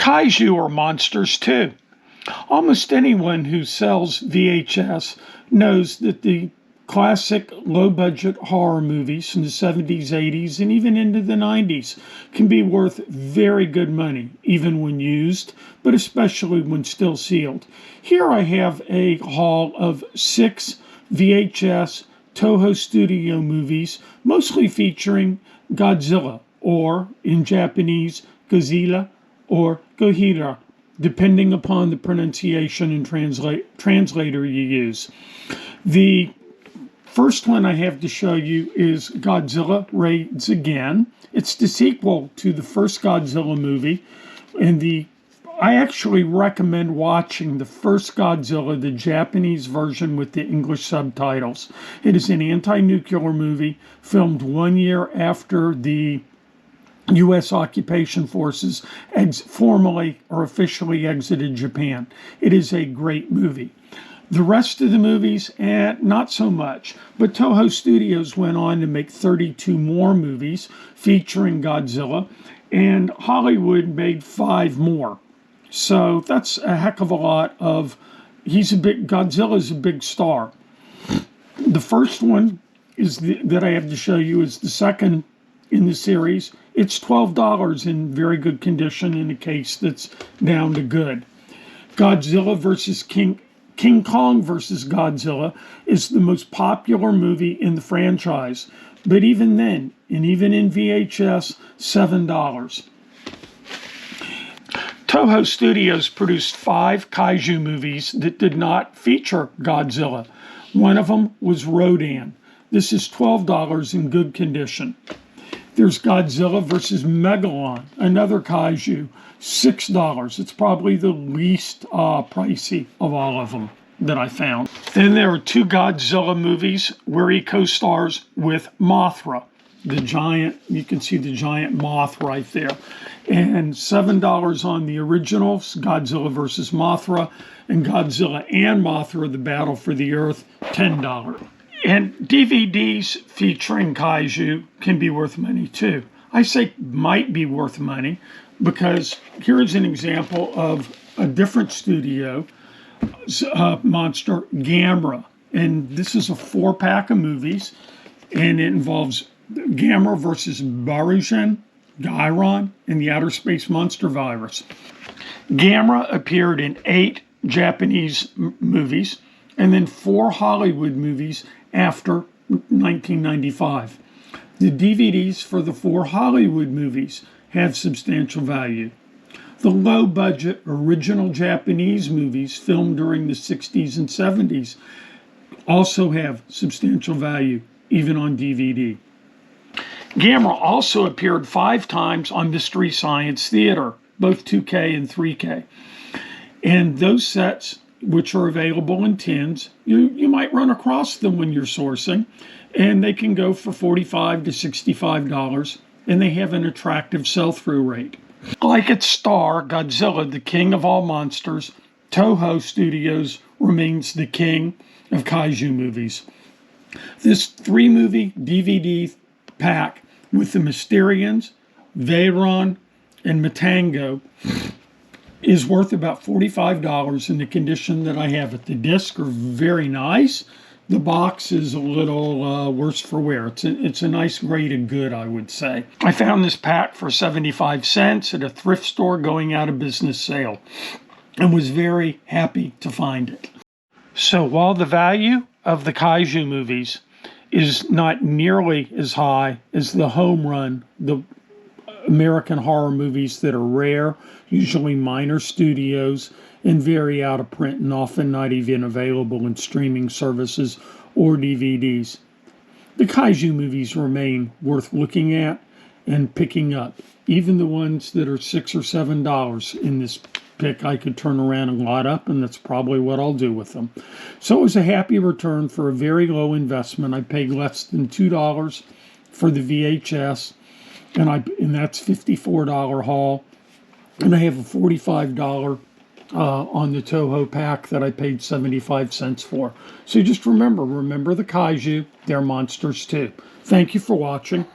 Kaiju are monsters too. Almost anyone who sells VHS knows that the classic low-budget horror movies from the 70s, 80s, and even into the 90s can be worth very good money, even when used, but especially when still sealed. Here I have a haul of 6 VHS Toho Studio movies, mostly featuring Godzilla, or in Japanese, Godzilla or Gojira, depending upon the pronunciation and translator you use. The first one I have to show you is Godzilla Raids Again. It's the sequel to the first Godzilla movie, and I actually recommend watching the first Godzilla, the Japanese version with the English subtitles. It is an anti-nuclear movie filmed 1 year after the U.S. occupation forces formally or officially exited Japan. It is a great movie. The rest of the movies, not so much. But Toho Studios went on to make 32 more movies featuring Godzilla, and Hollywood made 5 more. So that's a heck of a lot of, Godzilla's a big star. The first one that I have to show you is the second in the series. It's $12 in very good condition in a case that's down to good. Godzilla versus King Kong versus Godzilla is the most popular movie in the franchise. But even then, and even in VHS, $7. Toho Studios produced 5 kaiju movies that did not feature Godzilla. One of them was Rodan. This is $12 in good condition. There's Godzilla versus Megalon, another kaiju, $6. It's probably the least pricey of all of them that I found. Then there are 2 Godzilla movies where he co-stars with Mothra, the giant, you can see the giant moth right there. And $7 on the originals, Godzilla versus Mothra, and Godzilla and Mothra, the Battle for the Earth, $10. And DVDs featuring kaiju can be worth money too. I say might be worth money because here's an example of a different studio monster, Gamera. And this is a 4-pack of movies, and it involves Gamera versus Barujan, Gyron, and the Outer Space Monster Virus. Gamera appeared in 8 Japanese movies and then 4 Hollywood movies after 1995. The DVDs for the 4 Hollywood movies have substantial value. The low-budget original Japanese movies filmed during the 60s and 70s also have substantial value, even on DVD. Gamera also appeared 5 times on Mystery Science Theater, both 2K and 3K. And those sets, which are available in tins, you might run across them when you're sourcing, and they can go for $45 to $65, and they have an attractive sell-through rate. Like its star, Godzilla, the king of all monsters, Toho Studios remains the king of kaiju movies. This 3-movie DVD pack with the Mysterians, Veyron, and Matango is worth about $45 in the condition that I have it. The discs are very nice. The box is a little worse for wear. It's a nice grade of good, I would say. I found this pack for 75 cents at a thrift store going out of business sale and was very happy to find it. So while the value of the kaiju movies is not nearly as high as the home run, the American horror movies that are rare, usually minor studios, and very out of print and often not even available in streaming services or DVDs. The kaiju movies remain worth looking at and picking up. Even the ones that are $6 or $7 in this pick, I could turn around and lot up, and that's probably what I'll do with them. So it was a happy return for a very low investment. I paid less than $2 for the VHS, and that's $54 haul. And I have a $45 on the Toho pack that I paid 75 cents for. So just remember the kaiju, they're monsters too. Thank you for watching.